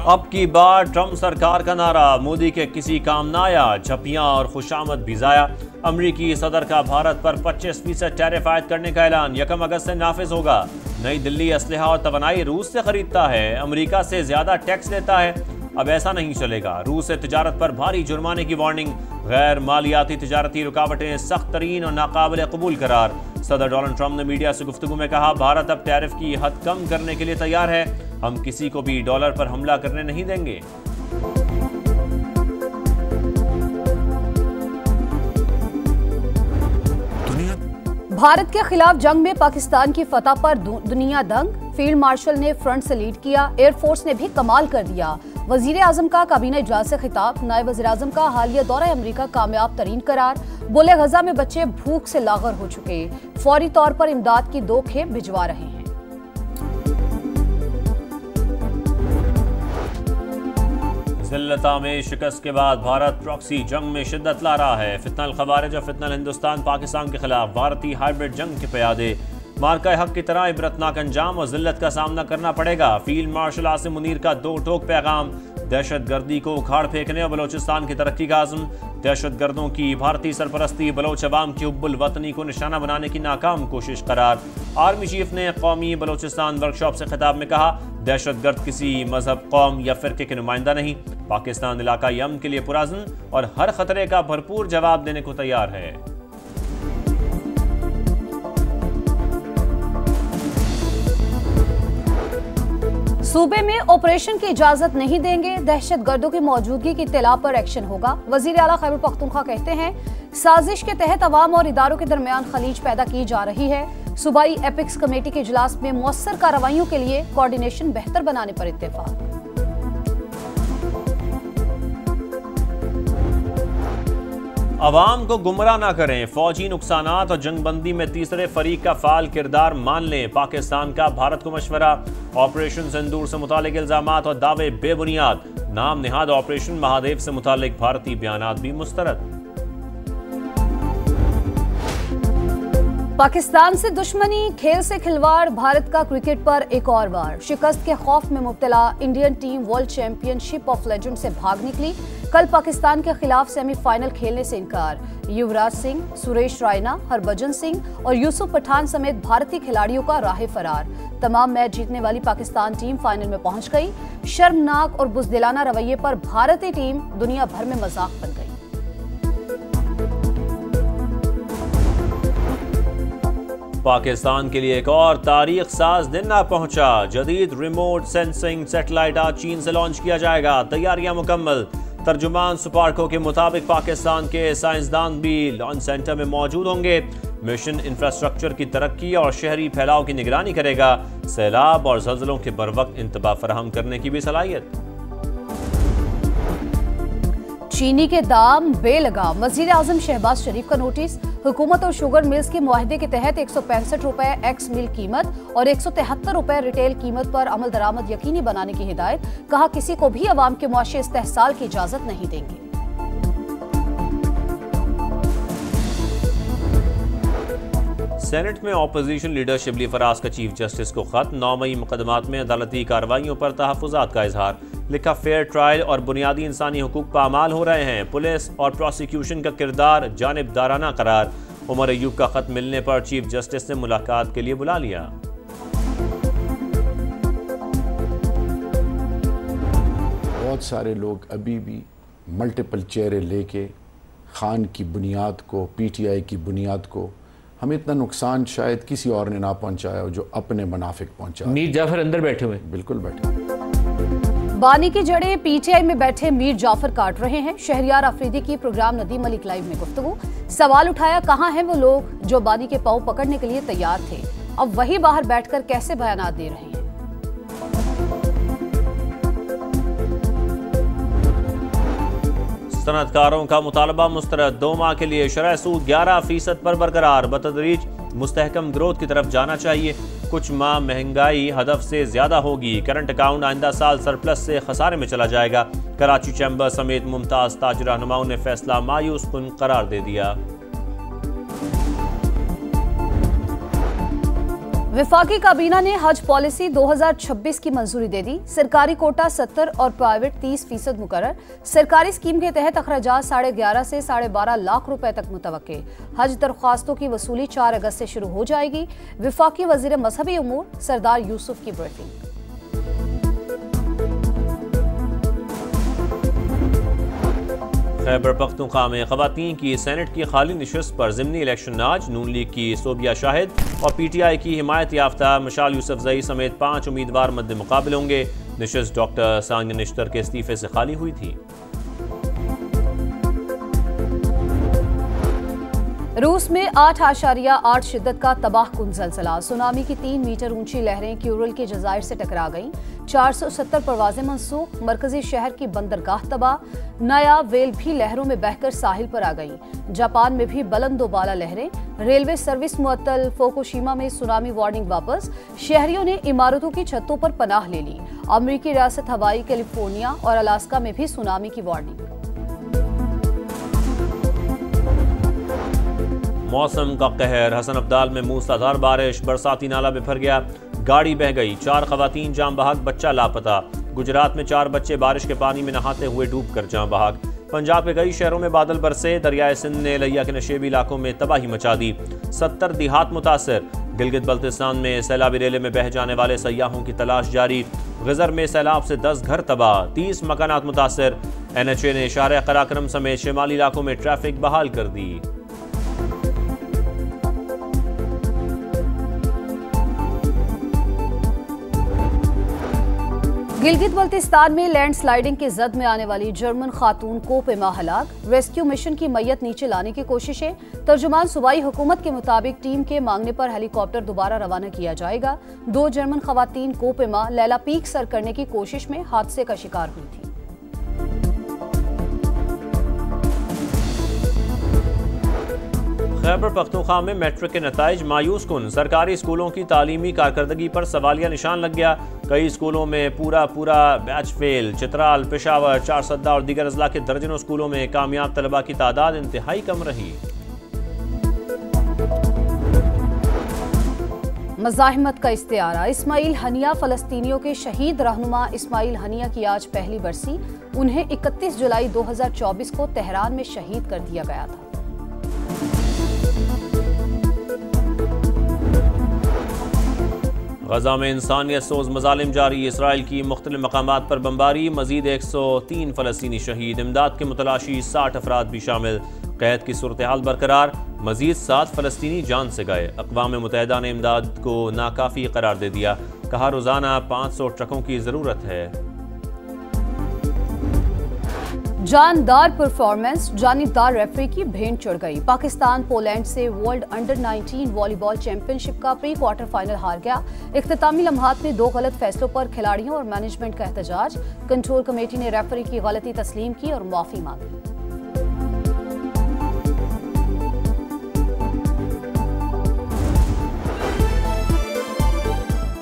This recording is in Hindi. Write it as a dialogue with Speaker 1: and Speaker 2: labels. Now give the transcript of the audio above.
Speaker 1: अब की बार ट्रंप सरकार का नारा, मोदी के किसी काम ना आया, झपियां और खुशामद भी जाया। अमरीकी सदर का भारत पर 25% टैरिफ आयद करने का ऐलान 1 अगस्त से नाफिज होगा। नई दिल्ली असलहा और तवानाई रूस से खरीदता है, अमरीका से ज्यादा टैक्स लेता है। अब ऐसा नहीं चलेगा, रूस से तिजारत पर भारी जुर्माने की वार्निंग। गैर मालियाती तिजारती रुकावटें सख्त तरीन और नाकाबिल कबूल करार। सदर डोनाल्ड ट्रंप ने मीडिया से गुफ्तगू में कहा, भारत अब टैरिफ की हद कम करने के लिए तैयार है, हम किसी को भी डॉलर पर हमला करने नहीं देंगे।
Speaker 2: भारत के खिलाफ जंग में पाकिस्तान की फतह पर दुनिया दंग। फील्ड मार्शल ने फ्रंट से लीड किया, एयरफोर्स ने भी कमाल कर दिया। वजीर आजम का काबीना इजलास से खिताब। नायब वजीर आजम का हालिया दौरा अमरीका कामयाब तरीन करार। बोले, गजा में बच्चे भूख से लागर हो चुके, फौरी तौर पर इमदाद की 2 खेप भिजवा रहे हैं।
Speaker 1: जिल्लता में शिकस्त के बाद भारत प्रॉक्सी जंग में शिद्दत ला रहा है। फितनल खवारिज और फितनल हिंदुस्तान पाकिस्तान के खिलाफ भारतीय हाइब्रिड जंग के प्यादे। मार्का हक की तरह इबरतनाक अंजाम और जिल्लत का सामना करना पड़ेगा। फील्ड मार्शल आसिम मुनीर का 2 टोक पैगाम। दहशत गर्दी को उखाड़ फेंकने और बलोचिस्तान की तरक्की का आज़म। दहशत गर्दों की भारतीय सरपरस्ती बलोच अवाम की हुब्बुल वतनी को निशाना बनाने की नाकाम कोशिश करार। आर्मी चीफ ने कौमी बलोचिस्तान वर्कशॉप से खिताब में कहा, दहशत गर्द किसी मजहब, कौम या फिरके के नुमाइंदा नहीं। पाकिस्तान इलाकाई अमन के लिए पुरअज़्म और हर खतरे का भरपूर जवाब देने को तैयार है।
Speaker 2: सूबे में ऑपरेशन की इजाजत नहीं देंगे, दहशत गर्दों की मौजूदगी की इत्तला पर एक्शन होगा। वजीर आला खैबर पख्तूनख्वा कहते हैं, साजिश के तहत अवाम और इदारों के दरमियान खलीज पैदा की जा रही है। सूबाई एपिक्स कमेटी के इजलास में मौसर कार्रवाइयों के लिए कोऑर्डिनेशन बेहतर बनाने पर इत्तेफाक।
Speaker 1: अवाम को गुमराह ना करें, फौजी नुकसानात और जंगबंदी में तीसरे फरीक का फाल किरदार मान लें। पाकिस्तान का भारत को मशवरा। ऑपरेशन सिंदूर से मुतालिक इल्जामात और दावे बेबुनियाद। नाम निहाद ऑपरेशन महादेव से मुतालिक भारतीय बयानात भी मुस्तरद।
Speaker 2: पाकिस्तान से दुश्मनी, खेल से खिलवाड़, भारत का क्रिकेट पर एक और वार। शिकस्त के खौफ में मुब्तला Indian team world championship of legend से भाग निकली। कल पाकिस्तान के खिलाफ सेमीफाइनल खेलने से इनकार। युवराज सिंह, सुरेश रायना, हरभजन सिंह और यूसुफ पठान समेत भारतीय खिलाड़ियों का राह फरार। तमाम मैच जीतने वाली पाकिस्तान टीम फाइनल में पहुंच गई। शर्मनाक और बुज़दिलाना रवैये पर भारतीय टीम दुनिया भर में मजाक बन गई।
Speaker 1: पाकिस्तान के लिए एक और तारीख साज दिन आ पहुंचा। जदीद रिमोट सेंसिंग सैटेलाइट आज चीन से लॉन्च किया जाएगा, तैयारियां मुकम्मल। तर्जुमान सुपार्को के मुताबिक पाकिस्तान के साइंसदान भी लॉन्च सेंटर में मौजूद होंगे। मिशन इंफ्रास्ट्रक्चर की तरक्की और शहरी फैलाव की निगरानी करेगा। सैलाब और ज़लज़लों के बरवक्त इंतबा फराहम करने की भी सलाहियत।
Speaker 2: चीनी के दाम बेलगाम। वजीर आजम शहबाज शरीफ का नोटिस। हुकूमत और शुगर मिल्स के मुआहदे के तहत 165 रुपए एक्स मिल कीमत और 173 रुपए रिटेल कीमत पर अमल दरामद यकीनी बनाने की हिदायत। कहा, किसी को भी अवाम के मुआशी इस्तेहसाल की इजाजत नहीं देंगे।
Speaker 1: सेनेट में ऑपोजिशन लीडर शिबली फराज का चीफ जस्टिस को खत। 9 मई मुकदमात में अदालती कार्रवाइयों पर तहफ़्फ़ुज़ात का इजहार। लिखा, फेयर ट्रायल और बुनियादी इंसानी हुकूक पामाल हो रहे हैं। पुलिस और प्रोसिक्यूशन का किरदार जानिबदाराना करार। उमर अयूब का खत मिलने पर चीफ जस्टिस ने मुलाकात के लिए बुला लिया।
Speaker 3: बहुत सारे लोग अभी भी मल्टीपल चेहरे लेके खान की बुनियाद को, पीटीआई की बुनियाद को, हमें इतना नुकसान शायद किसी और ने ना पहुंचाया जो अपने मुनाफिक पहुंचा।
Speaker 4: मीर जाफर अंदर बैठे हुए,
Speaker 3: बिल्कुल बैठे।
Speaker 2: बानी की जड़ें पीटीआई में बैठे मीर जाफर काट रहे हैं। शहरियार अफरीदी की प्रोग्राम नदीम मलिक लाइव में गुफ्तगू। सवाल उठाया, कहां हैं वो लोग जो बानी के पांव पकड़ने के लिए तैयार थे, अब वही बाहर बैठकर कैसे बयानात दे रहे हैं।
Speaker 1: सनअतकारों का मुतालबा मुस्तरद। 2 माह के लिए शरह सूद 11% पर बरकरार। बतदरीज मुस्तहकम ग्रोथ की तरफ जाना चाहिए। कुछ माह महंगाई हदफ से ज्यादा होगी। करंट अकाउंट आइंदा साल सरप्लस से खसारे में चला जाएगा। कराची चैम्बर समेत मुमताज ताज रहनुमाओं ने फैसला मायूस कुन करार दे दिया।
Speaker 2: विफाकी काबीना ने हज पॉलिसी 2026 की मंजूरी दे दी। सरकारी कोटा 70 और प्राइवेट 30% मुकर्रर। सरकारी स्कीम के तहत अखराजात 11.5 से 12.5 लाख रुपए तक मुतवक्के। हज दरख्वास्तों की वसूली 4 अगस्त से शुरू हो जाएगी। विफाकी वजीर मजहबी उमूर सरदार यूसुफ की ब्रीफिंग।
Speaker 1: खैबर पख्तूनख्वा में खवातीन की सेनेट की खाली नशिस्त पर ज़िमनी इलेक्शन आज। नून लीग की सोबिया शाहिद और PTI की हिमायत याफ्ता मशाल यूसुफजई समेत 5 उम्मीदवार मद्दे मुकाबले होंगे। नशिस्त डॉक्टर सानिया निश्तर के इस्तीफे से खाली हुई थी।
Speaker 2: रूस में 8.8 शिद्दत का तबाहकुन ज़लज़ला। सुनामी की 3 मीटर ऊंची लहरें क्यूरल के जज़ायर से टकरा गईं। 470 परवाजें मनसूख। मरकजी शहर की बंदरगाह तबाह। नया वेल भी लहरों में बहकर साहिल पर आ गई। जापान में भी बुलंदोबाला लहरें। रेलवे सर्विस मुअत्तल। फुकुशिमा में सुनामी वार्निंग वापस। शहरियों ने इमारतों की छतों पर पनाह ले ली। अमरीकी रियासत हवाई कैलिफोर्निया और अलास्का में भी सुनामी की वार्निंग।
Speaker 1: मौसम का कहर। हसन अब्दाल में मूसलाधार बारिश। बरसाती नाला बिफर गया, गाड़ी बह गई। 4 खवातीन जाम बहाक, बच्चा लापता। गुजरात में 4 बच्चे बारिश के पानी में नहाते हुए डूब कर जाम बहाक। पंजाब के कई शहरों में बादल बरसे। दरियाए सिंध ने लैया के नशेबी इलाकों में तबाही मचा दी। 70 देहात मुतासर। गिलगित बल्तिस्तान में सैलाबी रेले में बह जाने वाले सयाहों की तलाश जारी। गजर में सैलाब से 10 घर तबाह, 30 मकानात मुतासर। NHA ने शारे कराक्रम समेत शिमाली इलाकों में ट्रैफिक बहाल कर दी।
Speaker 2: गिलगित बल्तिस्तान में लैंडस्लाइडिंग की जद में आने वाली जर्मन खातून कोपेमा हलाक। रेस्क्यू मिशन की मैयत नीचे लाने की कोशिशें। तर्जुमान सूबाई हुकूमत के मुताबिक टीम के मांगने पर हेलीकॉप्टर दोबारा रवाना किया जाएगा। 2 जर्मन खवातीन कोपेमा लैला पीक सर करने की कोशिश में हादसे का शिकार हुई थी।
Speaker 1: खैबर पख्तूनख्वा में मैट्रिक के नताइज मायूस कुन। सरकारी स्कूलों की तालीमी कारकर्दगी पर सवालिया निशान लग गया। कई स्कूलों में पूरा बैच फेल। चित्राल, पेशावर, चारसद्दा और दीगर अजला के दर्जनों स्कूलों में कामयाब तलबा की तादाद इंतहाई कम रही।
Speaker 2: मज़ाहिमत का इस्तिआरा। इस्माइल हनिया फ़लस्तीनियों के शहीद रहनुमा इस्माइल हनिया की आज पहली बरसी। उन्हें 31 जुलाई 2024 को तेहरान में शहीद कर दिया गया था।
Speaker 1: गजा में इंसानियत सोज मजालिम जारी। इसराइल की मुख्तलिफ मकामात पर बमबारी। मजीद 103 फ़लस्तीनी शहीद। इमदाद के मुतलाशी 60 अफराद भी शामिल। कैद की सूरत हाल बरकरार। मजीद 7 फ़लस्तीनी जान से गए। अक़वाम मुत्तहिदा ने इमदाद को नाकाफ़ी करार दे दिया। कहा रोज़ाना 500 ट्रकों की ज़रूरत है।
Speaker 2: जानदार परफॉर्मेंस। जानिबदार रेफरी की भेंट चढ़ गई। पाकिस्तान पोलैंड से वर्ल्ड अंडर 19 वॉलीबॉल चैंपियनशिप का प्री क्वार्टर फाइनल हार गया। इख्तितामी लम्हात में 2 गलत फैसलों पर खिलाड़ियों और मैनेजमेंट का एहतजाज। कंट्रोल कमेटी ने रेफरी की गलती तस्लीम की और माफी मांगी।